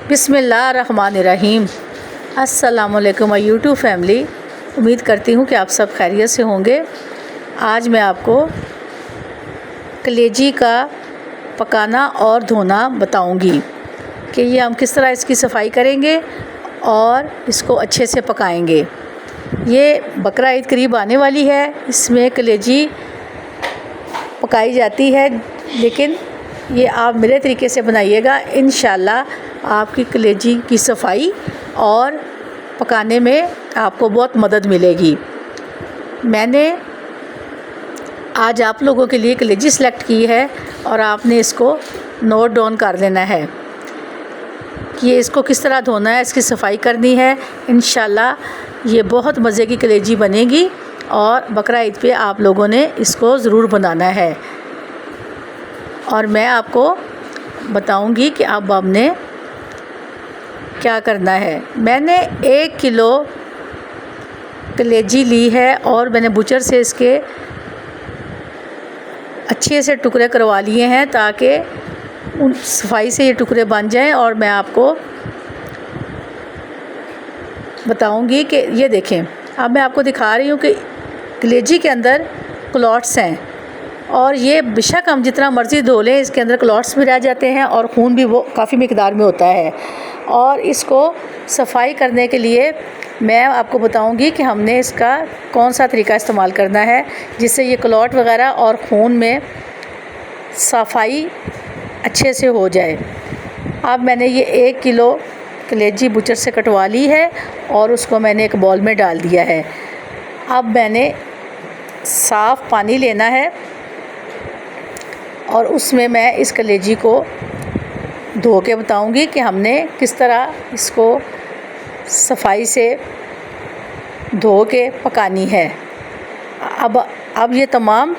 बिस्मिल्लाहिर्रहमानिर्रहीम। अस्सलामुअलैकुम YouTube family, उम्मीद करती हूँ कि आप सब खैरियत से होंगे। आज मैं आपको कलेजी का पकाना और धोना बताऊँगी कि ये हम किस तरह इसकी सफाई करेंगे और इसको अच्छे से पकाएंगे। ये बकरा ईद करीब आने वाली है, इसमें कलेजी पकाई जाती है, लेकिन ये आप मेरे तरीके से बनाइएगा। इंशाल्लाह आपकी कलेजी की सफाई और पकाने में आपको बहुत मदद मिलेगी। मैंने आज आप लोगों के लिए कलेजी सेलेक्ट की है और आपने इसको नोट डाउन कर लेना है कि ये इसको किस तरह धोना है, इसकी सफाई करनी है। इंशाल्लाह ये बहुत मज़े की कलेजी बनेगी और बकरा ईद पे आप लोगों ने इसको ज़रूर बनाना है। और मैं आपको बताऊंगी कि अब हमने क्या करना है। मैंने 1 किलो कलेजी ली है और मैंने बुचर से इसके अच्छे से टुकड़े करवा लिए हैं ताकि उन सफाई से ये टुकड़े बन जाएं। और मैं आपको बताऊंगी कि ये देखें, अब मैं आपको दिखा रही हूँ कि कलेजी के अंदर क्लॉट्स हैं और ये बेशक हम जितना मर्ज़ी धो लें, इसके अंदर क्लॉट्स भी रह जाते हैं और खून भी वो काफ़ी मिकदार में होता है। और इसको सफाई करने के लिए मैं आपको बताऊंगी कि हमने इसका कौन सा तरीका इस्तेमाल करना है जिससे ये क्लॉट वगैरह और खून में सफाई अच्छे से हो जाए। अब मैंने ये 1 किलो कलेजी बुचर से कटवा ली है और उसको मैंने एक बॉल में डाल दिया है। अब मैंने साफ़ पानी लेना है और उसमें मैं इस कलेजी को धो के बताऊंगी कि हमने किस तरह इसको सफाई से धो के पकानी है। अब ये तमाम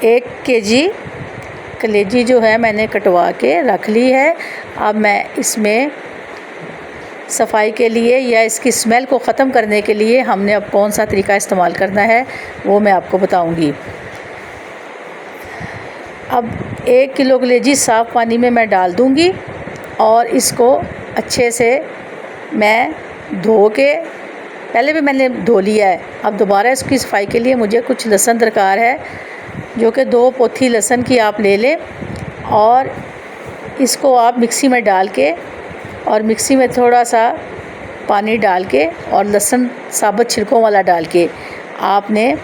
1 केजी कलेजी जो है मैंने कटवा के रख ली है। अब मैं इसमें सफाई के लिए या इसकी स्मेल को ख़त्म करने के लिए हमने अब कौन सा तरीका इस्तेमाल करना है वो मैं आपको बताऊंगी। अब 1 किलो कलेजी साफ़ पानी में मैं डाल दूंगी और इसको अच्छे से मैं धो के, पहले भी मैंने धो लिया है, अब दोबारा इसकी सफाई के लिए मुझे कुछ लहसुन दरकार है, जो कि 2 पोथी लहसुन की आप ले लें और इसको आप मिक्सी में डाल के और मिक्सी में थोड़ा सा पानी डाल के और लहसुन साबुत छिलकों वाला डाल के आपने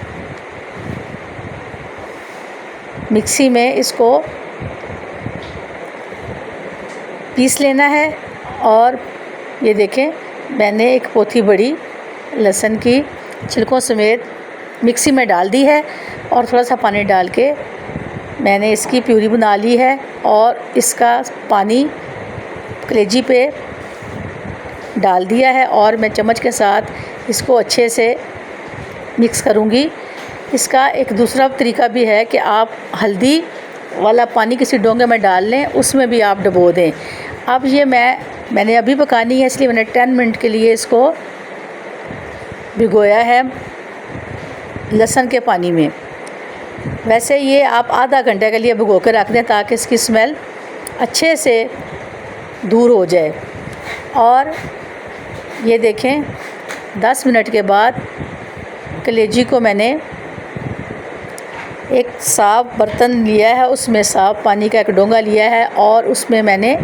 मिक्सी में इसको पीस लेना है। और ये देखें, मैंने एक पोथी बड़ी लहसुन की छिलकों समेत मिक्सी में डाल दी है और थोड़ा सा पानी डाल के मैंने इसकी प्यूरी बना ली है। और इसका पानी कलेजी पे डाल दिया है और मैं चम्मच के साथ इसको अच्छे से मिक्स करूँगी। इसका एक दूसरा तरीका भी है कि आप हल्दी वाला पानी किसी डोंगे में डाल लें, उसमें भी आप डुबो दें। अब ये मैंने अभी पकानी है, इसलिए मैंने 10 मिनट के लिए इसको भिगोया है लहसुन के पानी में। वैसे ये आप आधा घंटे के लिए भिगो के रख दें ताकि इसकी स्मेल अच्छे से दूर हो जाए। और ये देखें, 10 मिनट के बाद कलेजी को मैंने एक साफ़ बर्तन लिया है, उसमें साफ़ पानी का एक डोंगा लिया है और उसमें मैंने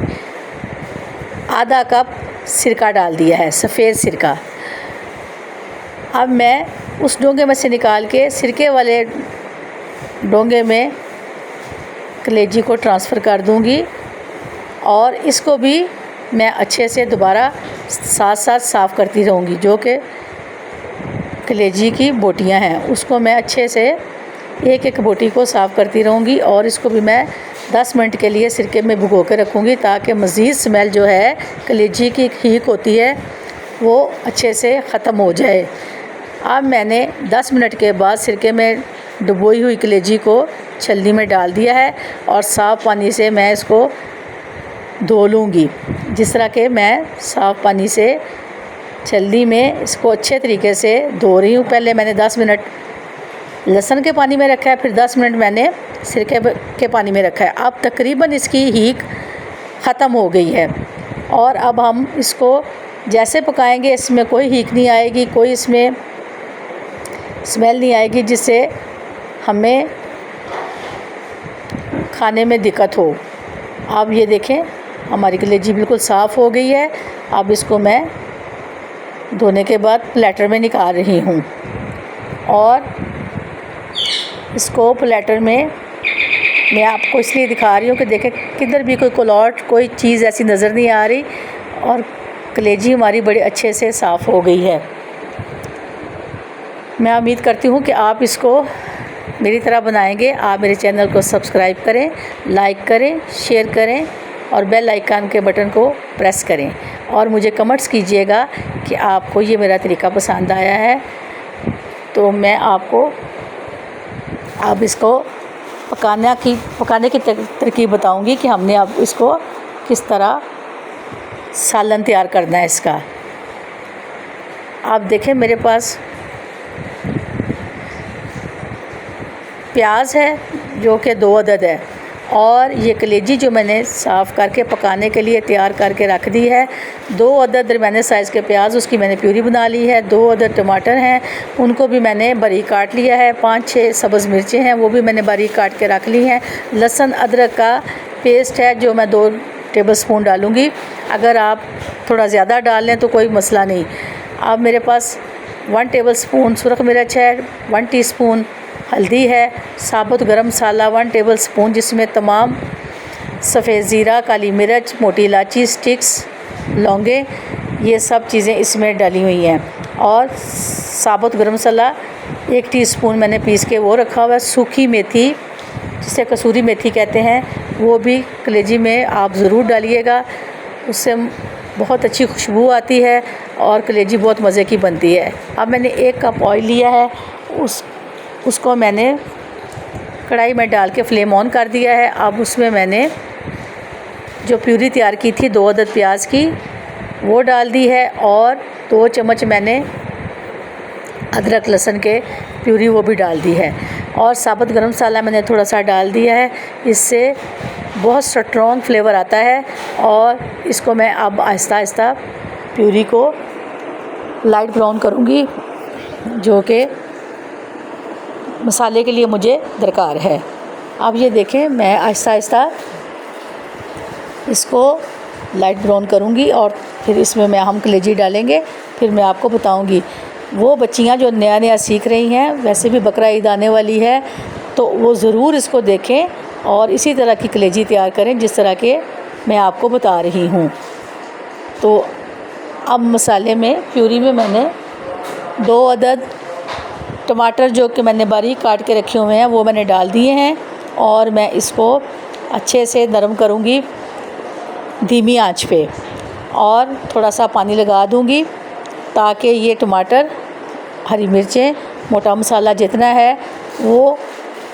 आधा कप सिरका डाल दिया है, सफ़ेद सिरका। अब मैं उस डोंगे में से निकाल के सिरके वाले डोंगे में कलेजी को ट्रांसफ़र कर दूंगी और इसको भी मैं अच्छे से दोबारा साथ साथ साफ़ करती रहूँगी। जो कि कलेजी की बोटियाँ हैं उसको मैं अच्छे से एक एक बोटी को साफ़ करती रहूँगी और इसको भी मैं 10 मिनट के लिए सिरके में भिगो के रखूँगी ताकि मज़ीद स्मेल जो है कलेजी की हीक होती है वो अच्छे से ख़त्म हो जाए। अब मैंने 10 मिनट के बाद सिरके में डुबोई हुई कलेजी को छलनी में डाल दिया है और साफ़ पानी से मैं इसको धो लूँगी। जिस तरह के मैं साफ़ पानी से छलनी में इसको अच्छे तरीके से धो रही हूँ। पहले मैंने 10 मिनट लहसुन के पानी में रखा है, फिर 10 मिनट मैंने सिरके के पानी में रखा है। अब तकरीबन इसकी हीक ख़त्म हो गई है। और अब हम इसको जैसे पकाएंगे इसमें कोई हीक नहीं आएगी, कोई इसमें स्मेल नहीं आएगी जिससे हमें खाने में दिक्कत हो। अब ये देखें हमारी कलेजी बिल्कुल साफ़ हो गई है। अब इसको मैं धोने के बाद प्लेटर में निकाल रही हूँ और इसको प्लेटर में मैं आपको इसलिए दिखा रही हूँ कि देखें किधर भी कोई कलौट कोई चीज़ ऐसी नज़र नहीं आ रही और कलेजी हमारी बड़े अच्छे से साफ़ हो गई है। मैं उम्मीद करती हूँ कि आप इसको मेरी तरह बनाएंगे। आप मेरे चैनल को सब्सक्राइब करें, लाइक करें, शेयर करें और बेल आइकन के बटन को प्रेस करें और मुझे कमेंट्स कीजिएगा कि आपको ये मेरा तरीका पसंद आया है। तो मैं आपको अब इसको पकाने की तरकीब बताऊंगी कि हमने अब इसको किस तरह सालन तैयार करना है इसका। आप देखें मेरे पास प्याज है जो कि 2 अदद है और ये कलेजी जो मैंने साफ़ करके पकाने के लिए तैयार करके रख दी है। 2 अदद दरमियाने साइज़ के प्याज उसकी मैंने प्यूरी बना ली है। 2 अदद टमाटर हैं उनको भी मैंने बारीक काट लिया है। 5-6 सब्ज़ मिर्चें हैं वो भी मैंने बारीक काट के रख ली हैं। लहसुन अदरक का पेस्ट है जो मैं 2 टेबलस्पून डालूँगी। अगर आप थोड़ा ज़्यादा डाल लें तो कोई मसला नहीं। अब मेरे पास 1 टेबलस्पून सुरख मिर्च है, 1 टीस्पून हल्दी है, साबुत गरम मसाला 1 टेबलस्पून जिसमें तमाम सफ़ेद ज़ीरा, काली मिर्च, मोटी इलायची, स्टिक्स, लौंगे ये सब चीज़ें इसमें डाली हुई हैं और साबुत गरम मसाला 1 टीस्पून मैंने पीस के वो रखा हुआ है। सूखी मेथी जिसे कसूरी मेथी कहते हैं वो भी कलेजी में आप ज़रूर डालिएगा, उससे बहुत अच्छी खुशबू आती है और कलेजी बहुत मज़े की बनती है। अब मैंने 1 कप ऑयल लिया है, उसको मैंने कढ़ाई में डाल के फ्लेम ऑन कर दिया है। अब उसमें मैंने जो प्यूरी तैयार की थी 2 अदद प्याज की वो डाल दी है और 2 चम्मच मैंने अदरक लहसुन के प्यूरी वो भी डाल दी है और साबुत गरम मसाला मैंने थोड़ा सा डाल दिया है। इससे बहुत स्ट्रॉन्ग फ्लेवर आता है और इसको मैं अब आहिस्ता आहिस्ता प्यूरी को लाइट ब्राउन करूँगी जो कि मसाले के लिए मुझे दरकार है। अब ये देखें मैं आहिस्ता आहिस्ता इसको लाइट ब्राउन करूँगी और फिर इसमें हम कलेजी डालेंगे। फिर मैं आपको बताऊँगी। वो बच्चियाँ जो नया नया सीख रही हैं, वैसे भी बकरा ईद आने वाली है तो वो ज़रूर इसको देखें और इसी तरह की कलेजी तैयार करें जिस तरह के मैं आपको बता रही हूँ। तो अब मसाले में प्यूरी में मैंने 2 अदद टमाटर जो कि मैंने बारीक काट के रखे हुए हैं वो मैंने डाल दिए हैं और मैं इसको अच्छे से नरम करूँगी धीमी आंच पे और थोड़ा सा पानी लगा दूँगी ताकि ये टमाटर, हरी मिर्चें, मोटा मसाला जितना है वो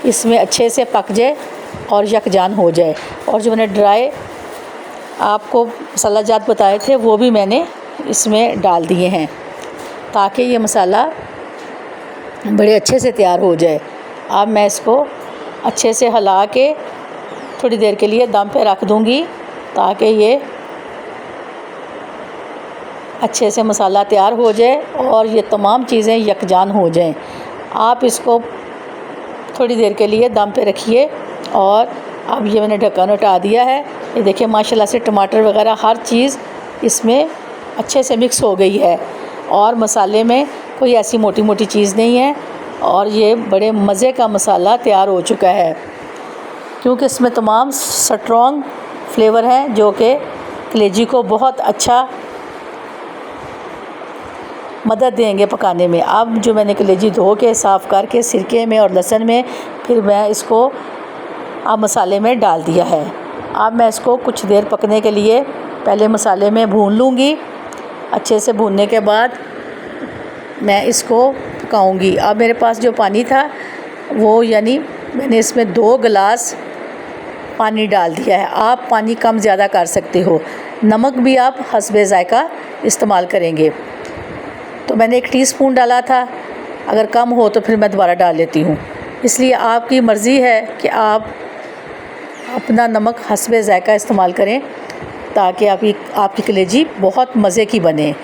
इसमें अच्छे से पक जाए और यकजान हो जाए। और जो मैंने ड्राई आपको मसाला जात बताए थे वो भी मैंने इसमें डाल दिए हैं ताकि ये मसाला बड़े अच्छे से तैयार हो जाए। अब मैं इसको अच्छे से हिला के थोड़ी देर के लिए दम पे रख दूँगी ताकि ये अच्छे से मसाला तैयार हो जाए और ये तमाम चीज़ें यकजान हो जाएं। आप इसको थोड़ी देर के लिए दम पे रखिए और अब ये मैंने ढक्कन हटा दिया है। ये देखिए माशाल्लाह से टमाटर वगैरह हर चीज़ इसमें अच्छे से मिक्स हो गई है और मसाले में कोई ऐसी मोटी मोटी चीज़ नहीं है और ये बड़े मज़े का मसाला तैयार हो चुका है क्योंकि इसमें तमाम स्ट्रॉन्ग फ्लेवर हैं जो कि कलेजी को बहुत अच्छा मदद देंगे पकाने में। अब जो मैंने कलेजी धो के साफ़ करके सिरके में और लहसुन में फिर मैं इसको अब मसाले में डाल दिया है। अब मैं इसको कुछ देर पकने के लिए पहले मसाले में भून लूँगी। अच्छे से भूनने के बाद मैं इसको पकाऊँगी। अब मेरे पास जो पानी था वो यानी मैंने इसमें 2 गिलास पानी डाल दिया है। आप पानी कम ज़्यादा कर सकते हो। नमक भी आप हस्बे ज़ायका इस्तेमाल करेंगे। तो मैंने 1 टीस्पून डाला था, अगर कम हो तो फिर मैं दोबारा डाल लेती हूँ। इसलिए आपकी मर्ज़ी है कि अपना नमक हस्बे ज़ायक़ा इस्तेमाल करें ताकि आपकी कलेजी बहुत मज़े की बने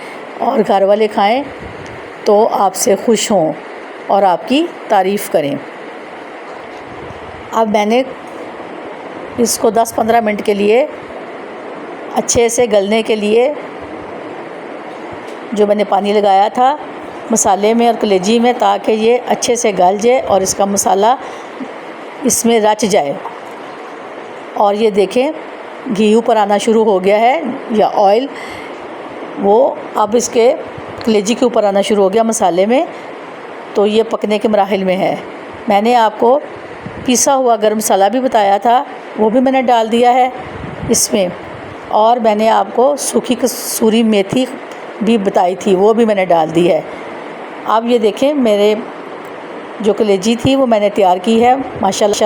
और घर वाले खाएं तो आपसे खुश हों और आपकी तारीफ़ करें। अब मैंने इसको 10-15 मिनट के लिए अच्छे से गलने के लिए जो मैंने पानी लगाया था मसाले में और कलेजी में, ताकि ये अच्छे से गल जाए और इसका मसाला इसमें रच जाए। और ये देखें घी ऊपर आना शुरू हो गया है या ऑयल, वो अब इसके कलेजी के ऊपर आना शुरू हो गया मसाले में, तो ये पकने के मराहिल में है। मैंने आपको पिसा हुआ गरम मसाला भी बताया था, वो भी मैंने डाल दिया है इसमें, और मैंने आपको सूखी कसूरी मेथी भी बताई थी, वो भी मैंने डाल दी है। अब ये देखें मेरे जो कलेजी थी वो मैंने तैयार की है माशाल्लाह।